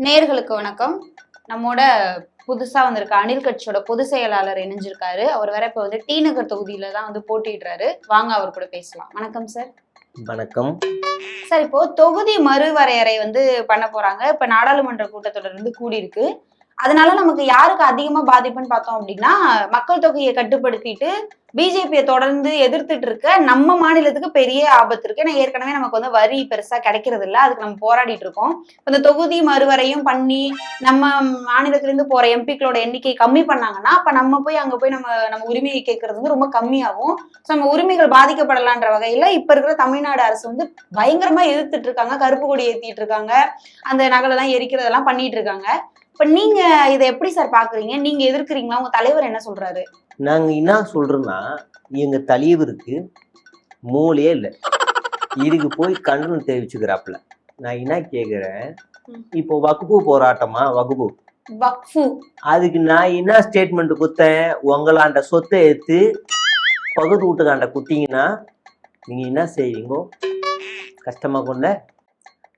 நேயர்களுக்கு வணக்கம். நம்மோட புதுசா வந்திருக்க அணில் கட்சியோட பொதுச் செயலாளர் இணைஞ்சிருக்காரு. அவர் வேற இப்ப டி நகர் தொகுதியில தான் போட்டியிடுறாரு. வாங்க அவர் கூட பேசலாம். வணக்கம் சார். வணக்கம் சார். இப்போ தொகுதி மறுவரையறை பண்ண போறாங்க. இப்ப நாடாளுமன்ற கூட்டத்தொடர் கூடியிருக்கு. அதனால நமக்கு யாருக்கு அதிகமா பாதிப்புன்னு பார்த்தோம் அப்படின்னா, மக்கள் தொகையை கட்டுப்படுத்திட்டு பிஜேபியை தொடர்ந்து எதிர்த்துட்டு இருக்க நம்ம மாநிலத்துக்கு பெரிய ஆபத்து இருக்கு. ஏன்னா ஏற்கனவே நமக்கு வரி பெருசா கிடைக்கிறது இல்ல. அதுக்கு நம்ம போராடிட்டு இருக்கோம். இந்த தொகுதி மறுவரையும் பண்ணி நம்ம மாநிலத்திலிருந்து போற எம்பிக்களோட எண்ணிக்கை கம்மி பண்ணாங்கன்னா, அப்ப நம்ம போய் அங்க போய் நம்ம உரிமையை கேட்கறது ரொம்ப கம்மியாகும். நம்ம உரிமைகள் பாதிக்கப்படலான்ற வகையில இப்ப இருக்கிற தமிழ்நாடு அரசு பயங்கரமா எதிர்த்துட்டு இருக்காங்க. கருப்பு கொடி ஏத்திட்டு இருக்காங்க. அந்த நகலெல்லாம் எரிக்கிறதெல்லாம் பண்ணிட்டு இருக்காங்க. இப்ப நீங்க இதை எப்படி சார் பாக்குறீங்க? நீங்க எதிர்க்கிறீங்களா? உங்க தலைவர் என்ன சொல்றாரு? நாங்க என்ன சொல்றோம்னா, எங்க தலைவருக்கு மூளையே இல்லை. இதுக்கு போய் கண்டனம் தெரிவிச்சுக்கிறாப்புல. நான் என்ன கேக்குறேன், இப்போ வக்ஃபு போராட்டமா? வக்ஃபு அதுக்கு நான் என்ன ஸ்டேட்மெண்ட் கொடுத்தேன்? உங்களாண்ட சொத்தை எடுத்து பகுதி வீட்டுக்காண்ட குத்திங்கன்னா நீங்க என்ன செய்வீங்க? கஷ்டமா கொண்ட.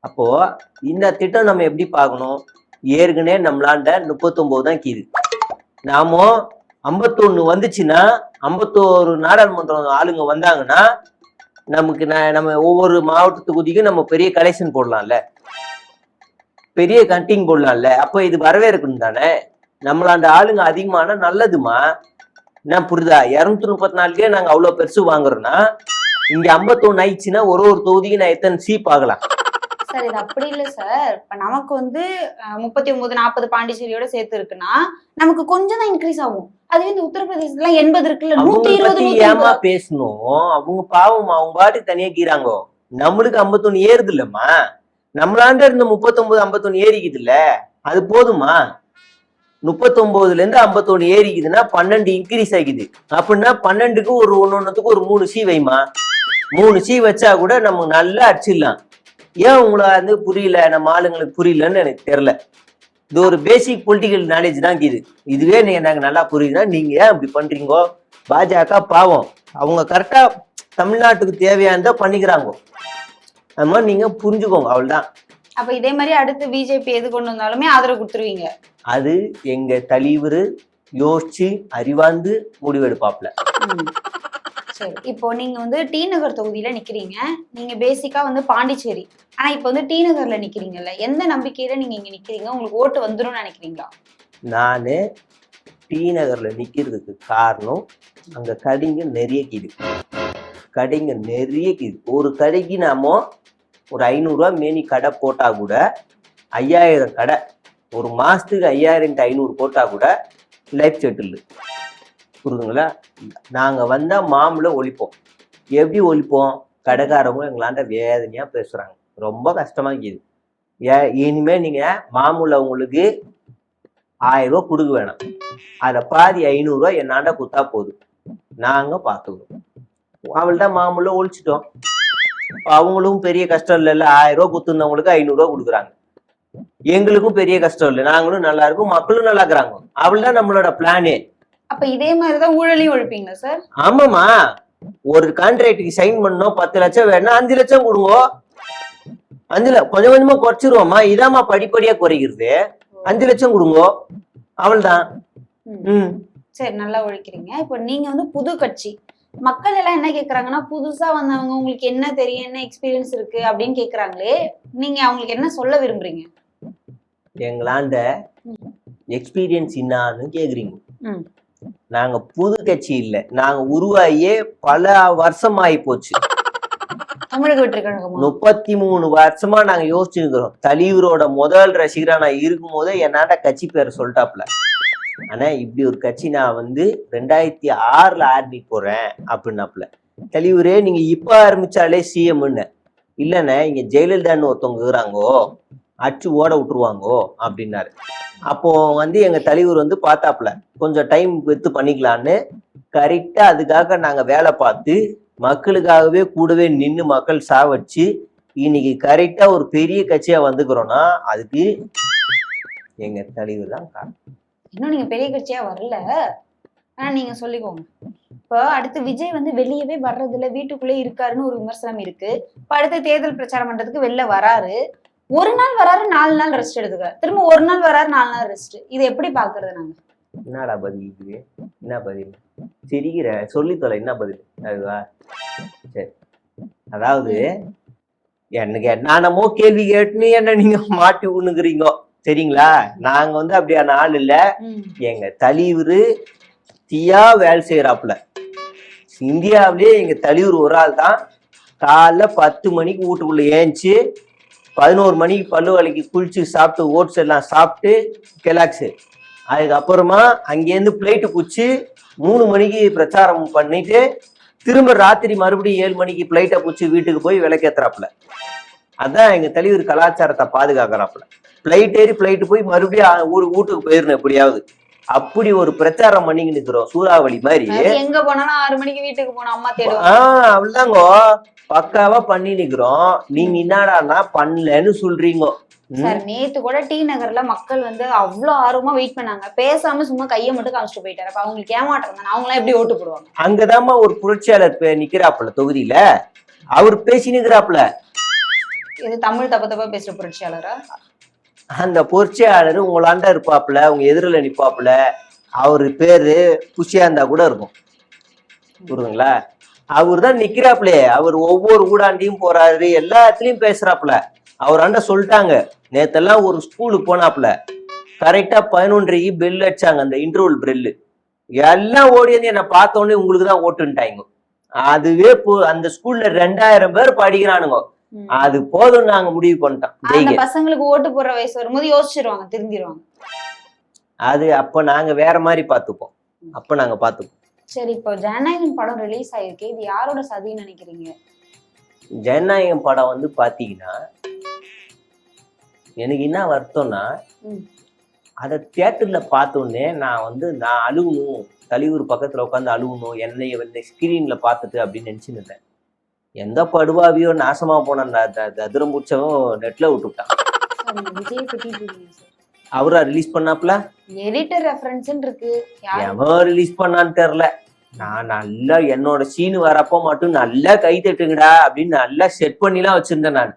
அப்போ இந்த திட்டம் நம்ம எப்படி பார்க்கணும்? ஏற்கனவே நம்மளாண்ட 39 தான் கீது. நாம 51 வந்துச்சுன்னா, 51 நாடாளுமன்றம் ஆளுங்க வந்தாங்கன்னா நமக்கு நம்ம ஒவ்வொரு மாவட்ட தொகுதிக்கும் நம்ம பெரிய கலெக்ஷன் போடலாம்ல, பெரிய கண்டிங் போடலாம்ல. அப்போ இது வரவேற்கணும் தானே. நம்மளாண்ட ஆளுங்க அதிகமான நல்லதுமா. என்ன புரியுதா? 234கே நாங்க அவ்வளவு பெருசு வாங்குறோம்னா, இங்க 51 ஆயிடுச்சுன்னா ஒரு தொகுதிக்கு நான் எத்தனை சீப் ஆகலாம்? சார், இது அப்படி இல்ல சார். இப்ப நமக்கு 39 40 பாண்டிச்சேரியோட சேர்த்து இருக்குன்னா நமக்கு கொஞ்சம் தான் இன்க்ரீஸ் ஆகும். அதுவே இந்த உத்தரப்பிரதேசத்துல 80 இருக்குல்ல, 120. ஏமா பேசணும்? அவங்க பாவம், அவங்க பாட்டு தனியா கீறாங்க. நம்மளுக்கு 51 ஏறுது இல்லம்மா. நம்மளாண்ட இருந்த 39 51 ஏறிக்குது இல்ல, அது போதுமா? 39ல இருந்து 51 ஏறிக்குதுன்னா 12 இன்க்ரீஸ் ஆகிக்குது. அப்படின்னா 12க்கு ஒன்னொன்னுக்கு ஒரு 3 சி வைமா. 3 சி வச்சா கூட நம்ம நல்லா அடிச்சிடலாம். ஏன் உங்களை புரியல? நம்ம ஆளுங்களுக்கு புரியலன்னு எனக்கு தெரியல. இது ஒரு பேசிக் பொலிட்டிக்கல் நாலேஜ் தான் இது. இதுவே எனக்கு நல்லா புரியுதுன்னா நீங்க ஏன் இப்படி பண்றீங்கோ? பாஜக பாவம், அவங்க கரெக்டா தமிழ்நாட்டுக்கு தேவையானதை பண்ணிக்கிறாங்க. அது மாதிரி நீங்க புரிஞ்சுக்கோங்க, அவள்தான். அப்ப இதே மாதிரி அடுத்து பிஜேபி எது கொண்டு வந்தாலுமே ஆதரவு கொடுத்துருவீங்க? அது எங்க தலைவர் யோசிச்சு அறிவாந்து முடிவெடுப்பாப்ல. சரி, இப்போ நீங்க டி நகர் தொகுதியில நிக்கிறீங்க. நீங்க பேசிக்கா பாண்டிச்சேரி. ஆனா இப்ப டி நகர்ல நிக்கிறீங்கல்ல, எந்த நம்பிக்கையில நீங்க இங்க நிக்கிறீங்க? உங்களுக்கு ஓட்டு வந்துரும்னு நினைக்கிறீங்களா? நானு டி நகர்ல நிக்கிறதுக்கு காரணம், அங்க கடைங்க நிறைய கீது. ஒரு கடைக்கு நாம ஒரு 500 ரூபாய் மேனி கடை போட்டா கூட 5000 கடை, ஒரு மாசத்துக்கு 5500 போட்டா கூட லைஃப் செட்டில். புரியுதுங்களா? நாங்க வந்தா மாமூல ஒழிப்போம். எப்படி ஒழிப்போம்? கடைக்காரவங்க எங்களாண்ட வேதனையா பேசுறாங்க. ரொம்ப கஷ்டமா இருக்குது. இனிமே நீங்க மாமூல உங்களுக்கு 1000 ரூபாய் கொடுக்க வேணாம், அத பாதி 500 ரூபாய் என்னாண்ட குத்தா போதும், நாங்க பாத்துக்கிறோம். அவள்தான் மாமூல ஒழிச்சிட்டோம். அவங்களும் பெரிய கஷ்டம் இல்லைல்ல. 1000 ரூபாய் குத்துருந்தவங்களுக்கு 500 ரூபாய் கொடுக்குறாங்க. எங்களுக்கும் பெரிய கஷ்டம் இல்லை, நாங்களும் நல்லா இருக்கும், மக்களும் நல்லா இருக்கிறாங்க. அவள்தான் நம்மளோட பிளானே. அப்ப இதே மாதிரிதான் ஊழலையும் ஒழிப்பீங்களா சார்? ஆமாமா. ஒரு கான்ட்ராக்டுக்கு சைன் பண்ணோம், 10 லட்சம் வேணா 5 லட்சம் கொடுங்க. 5 கொஞ்சம் கொஞ்சமா குறைச்சிருவோமா. இதாமா படிப்படியா குறைக்கிறது. 5 லட்சம் கொடுங்க, அவள்தான். சரி, நல்லா ஒழிக்கிறீங்க. இப்ப நீங்க புது கட்சி, மக்கள் எல்லாம் என்ன கேக்குறாங்கன்னா, புதுசா வந்தவங்க உங்களுக்கு என்ன தெரியும், என்ன எக்ஸ்பீரியன்ஸ் இருக்கு அப்படின்னு கேக்குறாங்களே, நீங்க அவங்களுக்கு என்ன சொல்ல விரும்புறீங்க? எங்களாண்ட எக்ஸ்பீரியன்ஸ் என்னான்னு கேக்குறீங்க. நாங்க புது கட்சி இல்ல, நாங்க உருவாகியே பல வருஷம் ஆகி போச்சு. 33 வருஷமா நாங்க யோசிச்சுருக்கிறோம். தலைவரோட முதல் ரசிகரா நான் இருக்கும் போதே என்னாட்ட கட்சி பேரை சொல்லிட்டாப்ல. ஆனா இப்படி ஒரு கட்சி நான் 2006ல ஆரம்பி போறேன் அப்படின்னாப்ல. தலைவரே நீங்க இப்ப ஆரம்பிச்சாலே சிஎம்னு இல்லைன்னா இங்க ஜெயலலிதான்னு ஒருத்தவங்க இருக்கிறாங்கோ, அச்சு ஓட விட்டுருவாங்கோ அப்படின்னாரு. அப்போ எங்க தலைவர் பார்த்தாப்புல, கொஞ்சம் டைம் எடுத்து பண்ணிக்கலான்னு. கரெக்டா அதுக்காக நாங்க வேலை பார்த்து மக்களுக்காகவே கூடவே நின்று மக்கள் சாவடிச்சு இன்னைக்கு கரெக்டா ஒரு பெரிய கட்சியா வந்துக்கிறோம்னா அதுக்கு எங்க தலைவர் தான் காரணம். இன்னும் நீங்க பெரிய கட்சியா வரல, ஆனா நீங்க சொல்லிக்கோங்க. இப்ப அடுத்து விஜய் வெளியவே வர்றதில்ல, வீட்டுக்குள்ளே இருக்காருன்னு ஒரு விமர்சனம் இருக்கு. இப்ப அடுத்த தேர்தல் பிரச்சாரம் பண்றதுக்கு வெளில வராரு. ஒரு நாள் வராரு 4 நாள் ரெஸ்ட் எடுத்துக்கிறார், திரும்ப ஒரு நாள் வராரு 4 நாள் ரெஸ்ட். இது எப்படி பாக்குறது நாங்க? என்னடா பதில் இது? என்ன பதில்? சிரிக்கிற, சொல்லி தொலை, என்ன பதில் அதுவா? சரி, அதாவது எனக்கு என்னென்னமோ கேள்வி கேட்டுன்னு என்ன நீங்க மாட்டி விண்ணுக்குறீங்க, சரிங்களா? நாங்க வந்து அப்படியான ஆள் இல்ல. எங்க தலைவர் தீயா வேலை செய்யறாப்புல. இந்தியாவிலேயே எங்க தலைவர் ஒரு ஆள் தான் காலைல 10 மணிக்கு வீட்டுக்குள்ள ஏஞ்சி 11 மணிக்கு பல்லு வலிக்கு குளிச்சு சாப்பிட்டு ஓட்ஸ் எல்லாம் சாப்பிட்டு கெலாக்ஸு, அதுக்கப்புறமா அங்கேருந்து பிளைட்டு பிடிச்சி 3 மணிக்கு பிரச்சாரம் பண்ணிட்டு திரும்ப ராத்திரி மறுபடியும் 7 மணிக்கு பிளைட்டை பிடிச்சி வீட்டுக்கு போய் விளக்கேத்துறாப்புல. அதான் எங்க தலைவர் கலாச்சாரத்தை பாதுகாக்கிறாப்புல. பிளைட் ஏறி பிளைட்டு போய் மறுபடியும் வீட்டுக்கு போயிடணும் எப்படியாவது. அப்படி ஒரு பிரச்சாரம் பண்ணிக்கிட்டு இருக்கிறோம், சூறாவளி மாதிரி. எங்க போனாலும் 6 மணிக்கு வீட்டுக்கு போனோம், அம்மா தேடுவாங்க. அவ்வளவுதாங்க, பக்காவா பண்ணி நிக்கிறோம். நீங்க என்னடான்னா பண்ணலன்னு சொல்றீங்க. சார், நேத்து கூட டி நகர்ல மக்கள் வந்து அவ்வளவு ஆர்வமா வெயிட் பண்ணாங்க, பேசாம சும்மா கையை மட்டும் காமிச்சிட்டு போயிட்டாரு. அப்ப அவங்களுக்கு ஏமாற்றம் தானே, அவங்க எல்லாம் எப்படி ஓட்டு போடுவாங்க? அங்கதாம்மா ஒரு புரட்சியாளர் நிக்கிறாப்புல தொகுதியில, அவர் பேசி நிக்கிறாப்புல. இது தமிழ் தப்பு தப்பா பேசுற புரட்சியாளரா? அந்த புரட்சியாளர் உங்களாண்டா இருப்பாப்புல, உங்க எதிரில நிப்பாப்புல. அவரு பேரு புஷியாந்தா கூட இருக்கும், புரியுதுங்களா? அவர் தான் நிக்கிறாப்புலே. அவர் ஒவ்வொரு ஊடாண்டியும் போறாரு, எல்லா இடத்துலயும் பேசுறாப்புல. அவராண்ட சொல்லிட்டாங்க, நேத்தெல்லாம் ஒரு ஸ்கூலுக்கு போனாப்புல, கரெக்டா 11:30 பெல் அடிச்சாங்க, அந்த இன்டர்வல் பெல்லு. எல்லாம் ஓடி வந்து என்ன பார்த்தோன்னே உங்களுக்கு தான் ஓட்டுன்ட்டாங்க. அதுவே அந்த ஸ்கூல்ல 2000 பேர் படிக்கிறானுங்க. அது போதும், நாங்க முடிவு பண்ணிட்டோம். பசங்களுக்கு ஓட்டு போடுற வயசு வரும்போது யோசிச்சிருவாங்க, திருந்திருவாங்க. அது அப்ப நாங்க வேற மாதிரி பாத்துப்போம், அப்ப நாங்க பாத்துப்போம். சரி, இப்போ ஜனநாயகன் படம் ரிலீஸ் ஆயிருக்கு, இது யாரோட சதின்னு நினைக்கிறீங்க? ஜனநாயகம் படம் வந்து பாத்தீங்கன்னா எனக்கு என்ன வருத்தம்னா, அத தியேட்டர்ல பார்த்தோன்னே நான் அழுகணும், தலைவர் பக்கத்துல உட்காந்து அழுகணும், என்னை ஸ்கிரீன்ல பார்த்துட்டு அப்படின்னு நினைச்சுன்னு. எந்த படுவாவியோ நாசமா போன ததிரம் பிடிச்சவன் நெட்ல விட்டுட்டான். அவரா ரிலீஸ் பண்ணாப்ல? எடிட்டர் ரெஃபரன்ஸ் இருக்கு, எவன் ரிலீஸ் பண்ணான்னு தெரியல. நான் நல்லா என்னோட சீனு வரப்போ மட்டும் நல்லா கை தட்டுங்கடா அப்படின்னு நல்லா செட் பண்ணிலாம் வச்சிருந்தேன். நான்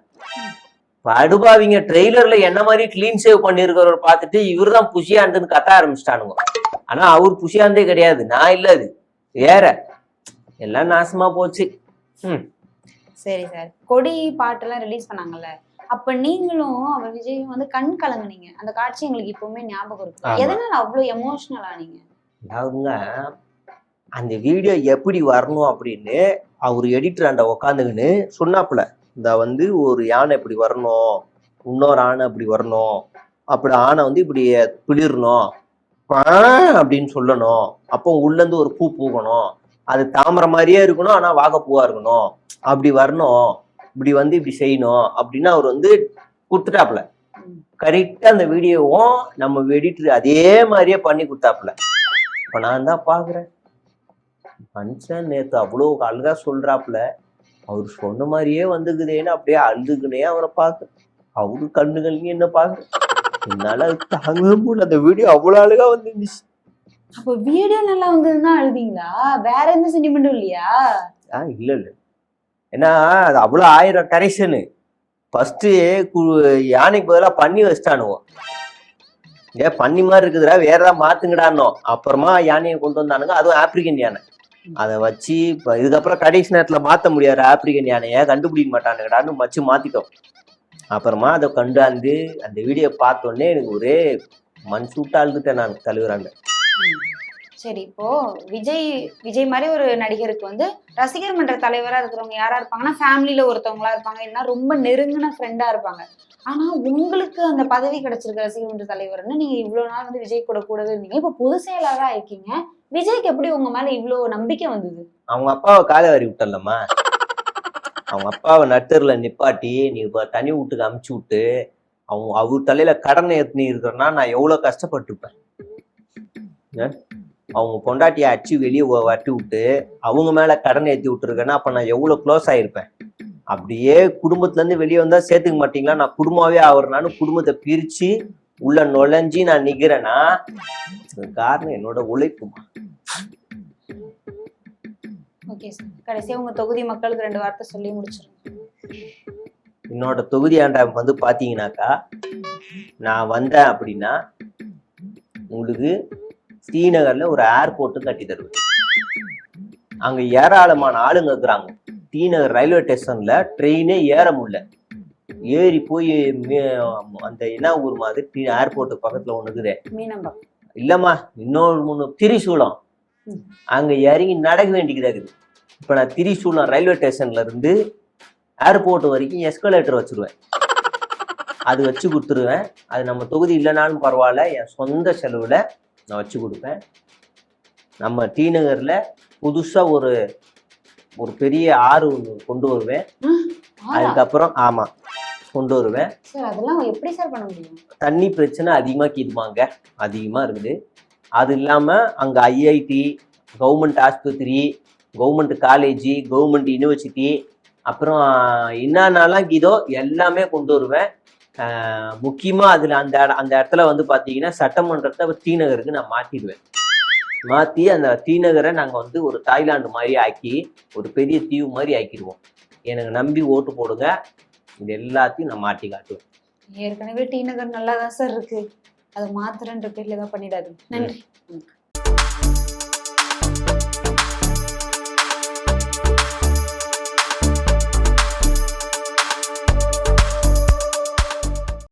படுபாவிங்க ட்ரெய்லர்ல என்ன மாதிரி கிளீன் சேவ் பண்ணிருக்கிறவர் பார்த்துட்டு இவர் தான் புஷியாண்டுன்னு கத்த ஆரம்பிச்சிட்டானுங்க. ஆனா அவர் புஷியாந்தே கிடையாது, நான் இல்ல, அது வேற. எல்லாம் நாசமா போச்சு. சரி சார், கொடி பாட்டெல்லாம் ரிலீஸ் பண்ணாங்கல்ல, அப்ப நீங்களும் அவர் விஜயும் வந்து கண் கலங்குனீங்க. அந்த காட்சி எங்களுக்கு இப்பவுமே ஞாபகம் இருக்கு. எதனால அவ்வளவு எமோஷனல் ஆனீங்க? அதாவதுங்க, அந்த வீடியோ எப்படி வரணும் அப்படின்னு அவர் எடிட்டர் ஆண்ட உக்காந்துக்கின்னு சொன்னாப்புல. இந்த வந்து ஒரு யானை இப்படி வரணும், இன்னொரு ஆணை அப்படி வரணும், அப்படி ஆணை வந்து இப்படி பிளிரணும் அப்படின்னு சொல்லணும், அப்போ உள்ளேருந்து ஒரு பூ பூக்கணும், அது தாமரை மாதிரியே இருக்கணும் ஆனா வாகைப்பூவா இருக்கணும், அப்படி வரணும், இப்படி வந்து இப்படி செய்யணும் அப்படின்னு அவர் வந்து கொடுத்துட்டாப்புல. கரெக்டா அந்த வீடியோவும் நம்ம எடிட்டர் அதே மாதிரியே பண்ணி கொடுத்தாப்புல. இப்ப நான் தான் பாக்குறேன், மனுஷன் நேத்து அவ்வளோ அழகா சொல்றாப்புல, அவர் சொன்ன மாதிரியே வந்துக்குதேன்னு அப்படியே அழுதுக்குனே அவரை பார்க்க, அவரு கண்ணுகள்னு என்ன பாக்குறேன். என்னால தாங்க முடியல, அந்த வீடியோ அவ்வளவு அழகா வந்துருந்துச்சு. அப்ப வீடியோ நல்லா வந்ததுன்னா அழுதீங்களா? வேற எந்த சென்டிமெண்ட்டும் இல்லையா? இல்ல இல்ல, ஏன்னா அது அவ்வளவு 1000 கரெக்ஷனு. ஃபர்ஸ்ட் யானைக்கு பதிலா பண்ணி வச்சிட்டானுவோம். ஏன் பண்ணி மாதிரி இருக்குதுடா, வேற ஏதாவது மாத்துங்கடானோ. அப்புறமா யானையை கொண்டு வந்தானுங்க, அதுவும் ஆப்பிரிக்கன் யானை. அதை வச்சு இப்ப இதுக்கப்புறம் கடைசி நேரத்துல மாத்த முடியாது, ஆப்பிரிக்கன் யானைய கண்டுபிடிக்க மாட்டானுங்கடான்னு வச்சு மாத்திட்டோம். அப்புறமா அதை கண்டாந்து அந்த வீடியோ பார்த்தோன்னே எனக்கு ஒரே மண் சூட்டா அழுதுட்டேன் நான் தலைவராண்ட. சரி, இப்போ விஜய் மாதிரி ஒரு நடிகருக்கு வந்து ரசிகர் மன்ற தலைவரா இருக்கிறவங்க யாரா இருப்பாங்கன்னா ஃபேமிலியில ஒருத்தவங்களா இருப்பாங்க, இல்லைன்னா ரொம்ப நெருங்கின ஃப்ரெண்டா இருப்பாங்க. ஆனா உங்களுக்கு அந்த பதவி கிடைச்சிருக்க ரசிகர் மன்ற தலைவர்னு நீங்க இவ்வளவு நாள் வந்து விஜய் கூடவே இருந்தீங்க, இப்ப பொதுச் செயலாளரா இருக்கீங்க. விஜய்க்கு எப்படி உங்க மேல இவ்வளவு நம்பிக்கை வந்தது? அவங்க அப்பாவை காலை வாரி விட்டல்லம்மா. அவங்க அப்பாவை நட்டர்ல நிப்பாட்டி நீ இப்ப தனி வீட்டுக்கு அமுச்சு விட்டு அவர் தலையில கடனை ஏற்றி இருக்கிறன்னா நான் எவ்வளவு கஷ்டப்பட்டிருப்பேன். அவங்க பொண்டாட்டியை அச்சு வெளியே வட்டி விட்டு அவங்க மேல கடன் ஏற்றி விட்டுருக்கேன்னா அப்ப நான் எவ்வளவு க்ளோஸ் ஆயிருப்பேன். அப்படியே குடும்பத்துல இருந்து வெளியே வந்தா சேர்த்துக்க மாட்டீங்களா, நான் குடும்பமாவே ஆகுறேன்னு குடும்பத்தை பிரிச்சு உள்ள நுழைஞ்சி நான் நிக்கிறேன்னா காரணம் என்னோட உழைப்புமா. ஓகே சார், கடைசியா உங்க தொகுதி மக்களுக்கு 2 வார்த்தை சொல்லி முடிச்சிருங்க. என்னோட தொகுதி ஆண்டாம் வந்து பாத்தீங்கன்னாக்கா, நான் வந்தேன் அப்படின்னா உங்களுக்கு ஸ்ரீநகர்ல ஒரு ஏர்போர்ட் கட்டி தருவேன். அங்க ஏராளமான ஆளுங்க இருக்கிறாங்க. ஸ்ரீநகர் ரயில்வே ஸ்டேஷன்ல ட்ரெயினே ஏற முடியல. ஏறி போய் அந்த என்ன ஊர் மாதிரி ஏர்போர்ட் பக்கத்துல ஒண்ணு இருக்குது. மீனம்பம் இல்லம்மா, இன்னொரு திரிசூலம். அங்க இறங்கி நடக்க வேண்டியது. இப்ப நான் திரிசூலம் ரயில்வே ஸ்டேஷன்ல இருந்து ஏர்போர்ட் வரைக்கும் எஸ்கலேட்டர் வச்சிருவேன். அது வச்சு கொடுத்துருவேன். அது நம்ம தொகுதி இல்லைனாலும் பரவாயில்ல, என் சொந்த செலவுல நான் வச்சு கொடுப்பேன். நம்ம ஸ்ரீநகர்ல புதுசா ஒரு பெரிய ஆறு ஒன்று கொண்டு வருவேன். அதுக்கப்புறம் ஆமா கொண்டு வருவேன். சார் அதெல்லாம் எப்படி சார் பண்ண முடியும்? தண்ணி பிரச்சனை அதிகமா இருக்குது. அது இல்லாம அங்க ஐஐடி, கவர்மெண்ட் ஆஸ்பத்திரி, கவர்மெண்ட் காலேஜ், கவர்மெண்ட் யூனிவர்சிட்டி, அப்புறம் என்னென்னலாம் இதோ எல்லாமே கொண்டு வருவேன். முக்கியமா அதுல அந்த இடத்துல வந்து பாத்தீங்கன்னா சட்டமன்றத்தை ஸ்ரீநகருக்கு நான் மாத்தி அந்த ஸ்ரீநகரை நாங்க வந்து ஒரு தாய்லாந்து மாதிரி ஆக்கி ஒரு பெரிய தீவு மாதிரி ஆக்கிடுவோம். எனக்கு நம்பி ஓட்டு போடுங்க. இது எல்லாத்தையும் நான் மாட்டி காட்டுவேன். ஏற்கனவே டி நகர் நல்லா தான் சார் இருக்கு. அதை மாத்துறன்ற பேர்ல தான் பண்ணிடாது. நன்றி.